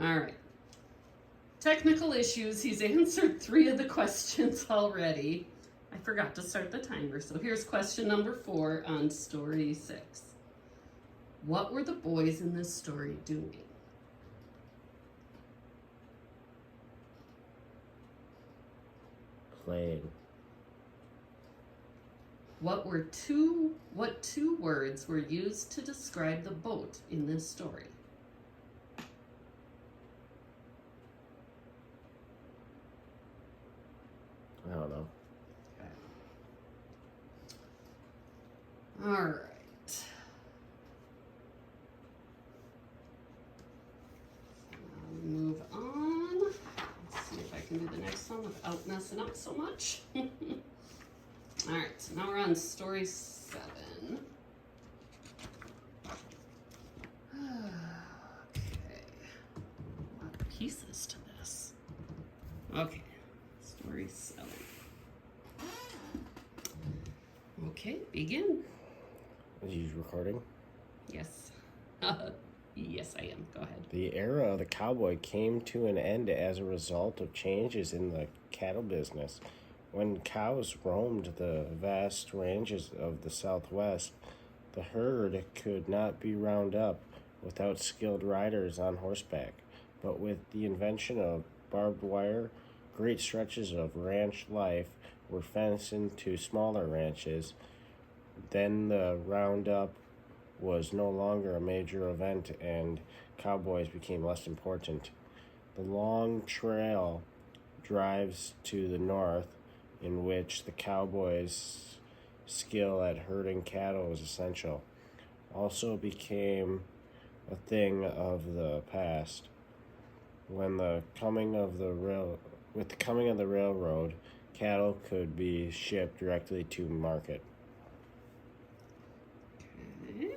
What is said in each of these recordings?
All right. Technical issues. He's answered 3 of the questions already. I forgot to start the timer. So here's question number 4 on story 6. What were the boys in this story doing? Playing. What two words were used to describe the boat in this story? I don't know. Okay. All right. Move on. Let's see if I can do the next one without messing up so much. All right, so now we're on story 7. Okay, a lot of pieces to this. Okay, story 7. Okay, begin. Are you recording? Yes. Yes, I am. Go ahead. The era of the cowboy came to an end as a result of changes in the cattle business. When cows roamed the vast ranges of the Southwest, the herd could not be round up without skilled riders on horseback. But with the invention of barbed wire, great stretches of ranch life were fenced into smaller ranches. Then the roundup was no longer a major event and cowboys became less important. The long trail drives to the north, in which the cowboys' skill at herding cattle was essential, also became a thing of the past. With the coming of the railroad, cattle could be shipped directly to market. Okay.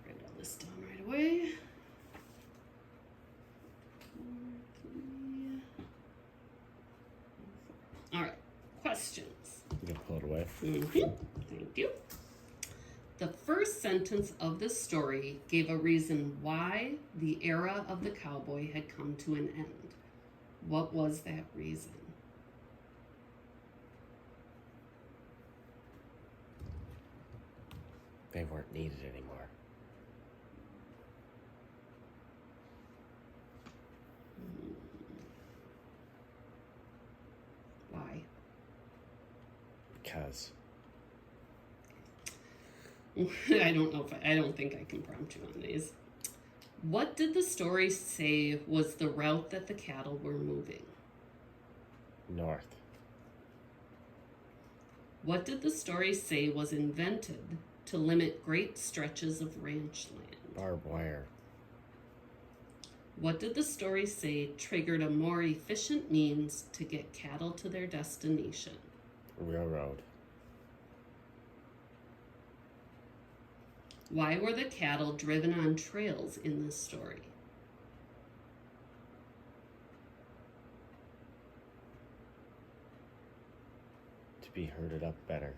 Write all this down right away. 4, 3. All right. Questions. You can pull it away. Thank you. The first sentence of the story gave a reason why the era of the cowboy had come to an end. What was that reason? They weren't needed anymore. Why? Because. I don't think I can prompt you on these. What did the story say was the route that the cattle were moving? North. What did the story say was invented to limit great stretches of ranch land? Barbed wire. What did the story say triggered a more efficient means to get cattle to their destination? Railroad. Why were the cattle driven on trails in this story? To be herded up better.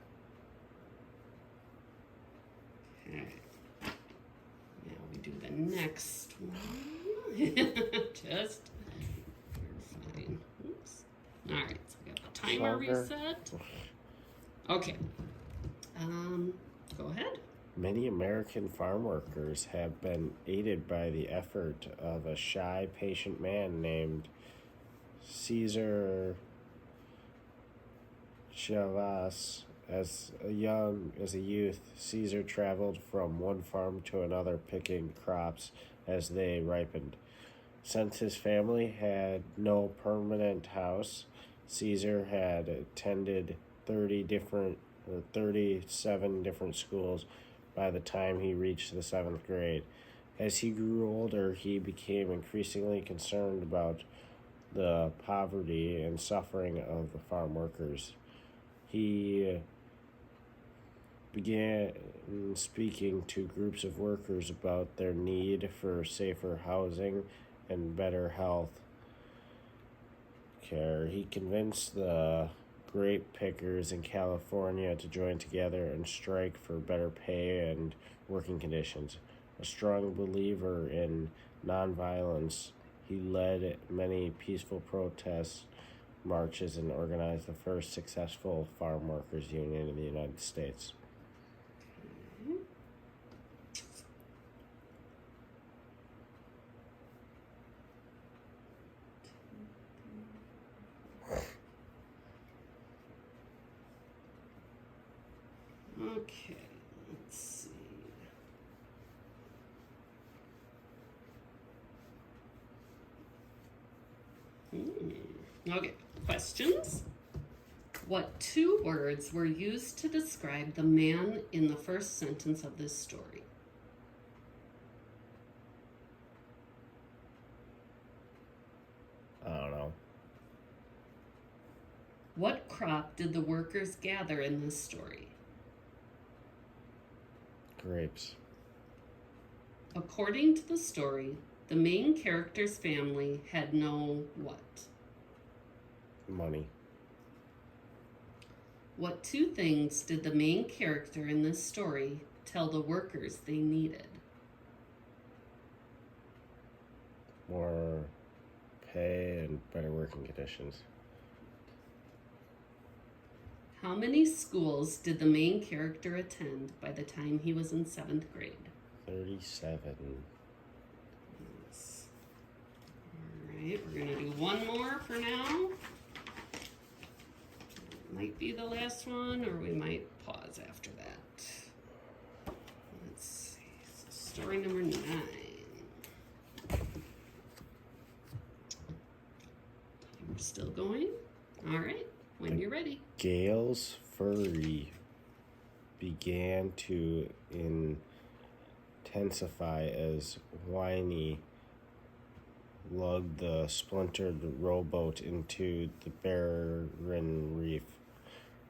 Okay. Now we do the next one. Just, you're fine. Oops. All right, so we got the timer Longer. reset. Okay. Go ahead. Many American farm workers have been aided by the effort of a shy, patient man named Caesar Chavas. As a youth, Caesar traveled from one farm to another picking crops as they ripened. Since his family had no permanent house, Caesar had attended 37 different schools by the time he reached the 7th grade. As he grew older, he became increasingly concerned about the poverty and suffering of the farm workers. He began speaking to groups of workers about their need for safer housing and better health care. He convinced the grape pickers in California to join together and strike for better pay and working conditions. A strong believer in nonviolence, he led many peaceful protests, marches, and organized the first successful farm workers union in the United States. Okay, let's see. Okay, questions? What two words were used to describe the man in the first sentence of this story? I don't know. What crop did the workers gather in this story? Grapes. According to the story, the main character's family had no what? Money. What two things did the main character in this story tell the workers they needed? More pay and better working conditions. How many schools did the main character attend by the time he was in 7th grade? 37. Yes. All right, we're going to do one more for now. Might be the last one, or we might pause after that. Let's see. So story number 9. We're still going. All right, when you're ready. Gale's fury began to intensify as Winnie lugged the splintered rowboat into the barren reef.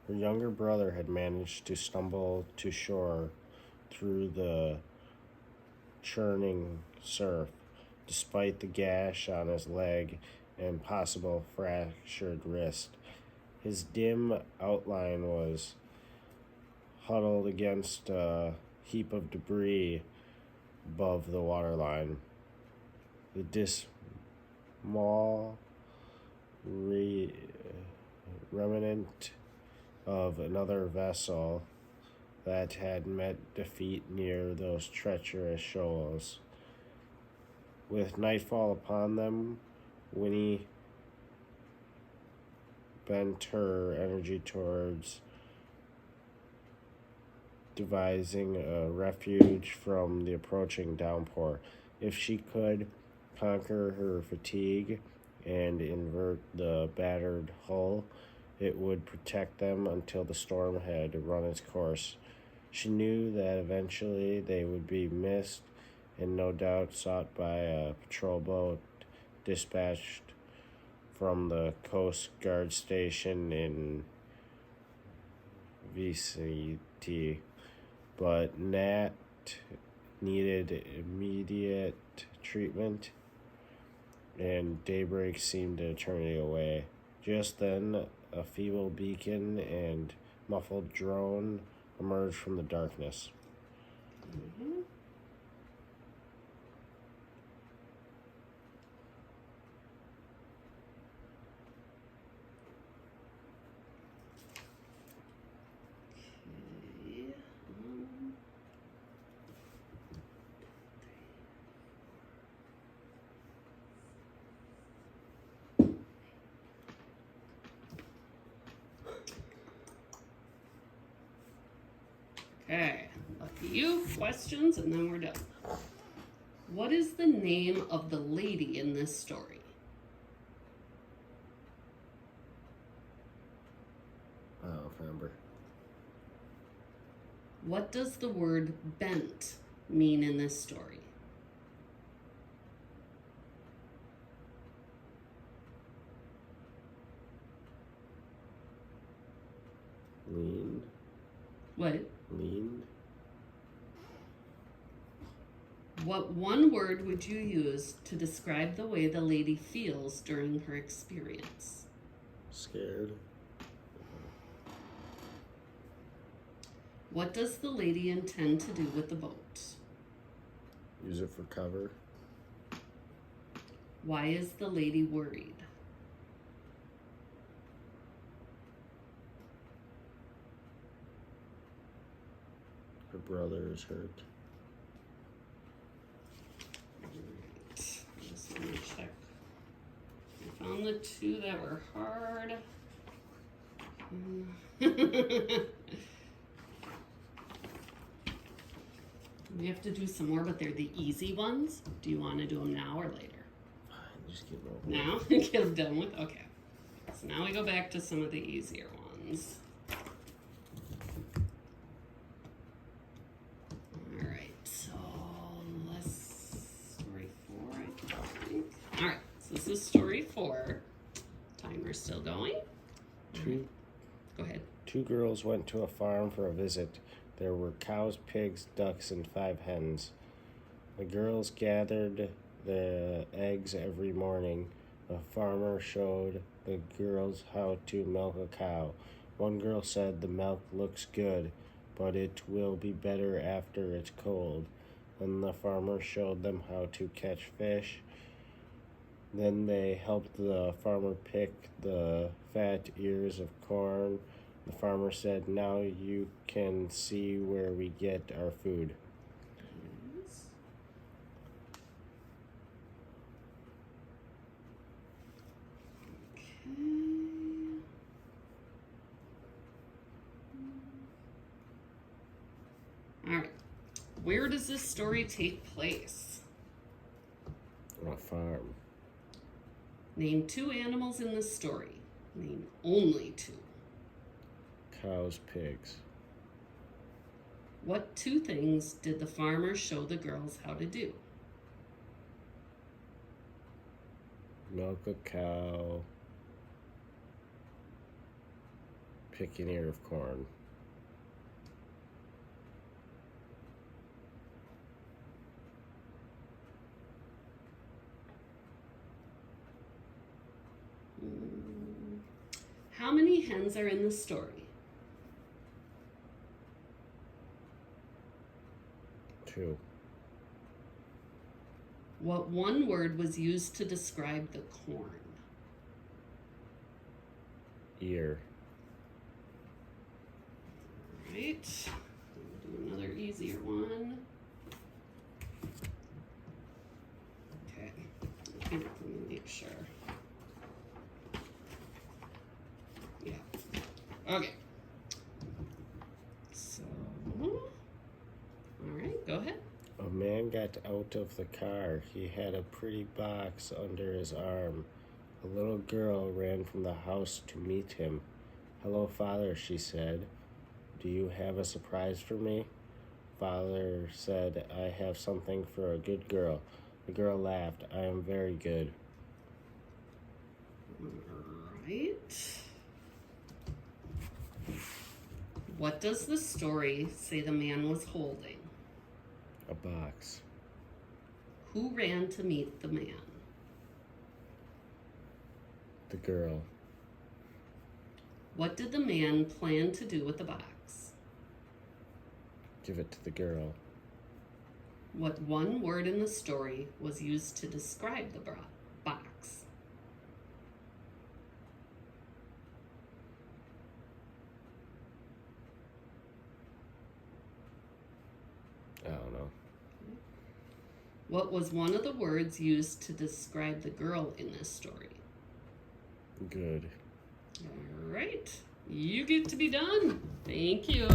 Her younger brother had managed to stumble to shore through the churning surf, despite the gash on his leg and possible fractured wrist. His dim outline was huddled against a heap of debris above the waterline. The dismal remnant of another vessel that had met defeat near those treacherous shoals. With nightfall upon them, Winnie bent her energy towards devising a refuge from the approaching downpour. If she could conquer her fatigue and invert the battered hull, it would protect them until the storm had run its course. She knew that eventually they would be missed and no doubt sought by a patrol boat dispatched from the Coast Guard station in VCT. But Nat needed immediate treatment, and daybreak seemed an eternity away. Just then, a feeble beacon and muffled drone emerged from the darkness. Mm-hmm. Okay, a few questions and then we're done. What is the name of the lady in this story? I don't remember. What does the word bent mean in this story? Lean. What? Lean. What one word would you use to describe the way the lady feels during her experience? Scared. What does the lady intend to do with the boat? Use it for cover. Why is the lady worried? Her brother is hurt. Alright, I just want to check. I found the two that were hard. We have to do some more, but they're the easy ones. Do you want to do them now or later? Fine, just get over it. Now? Get them done with? Okay. So now we go back to some of the easier ones. Alright, so story 4, I think. Alright, so this is story 4. Timer's still going. Go ahead. 2 girls went to a farm for a visit. There were cows, pigs, ducks, and 5 hens. The girls gathered the eggs every morning. The farmer showed the girls how to milk a cow. One girl said, "The milk looks good, but it will be better after it's cold." Then the farmer showed them how to catch fish. Then they helped the farmer pick the fat ears of corn. The farmer said, "Now you can see where we get our food." Yes. Okay. All right. Where does this story take place? On a farm. Name 2 animals in this story. Name only 2. Cows, pigs. What 2 things did the farmer show the girls how to do? Milk a cow. Pick an ear of corn. How many hens are in the story? 2. What 1 word was used to describe the corn? Ear. Right. We'll do another easier one. Okay. Let me make sure. Yeah. Okay. So, all right, go ahead. A man got out of the car. He had a pretty box under his arm. A little girl ran from the house to meet him. "Hello, Father," she said. "Do you have a surprise for me?" Father said, "I have something for a good girl." The girl laughed. "I am very good." All right. What does the story say the man was holding? A box. Who ran to meet the man? The girl. What did the man plan to do with the box? Give it to the girl. What 1 word in the story was used to describe the box? I don't know. What was one of the words used to describe the girl in this story? Good. All right. You get to be done. Thank you.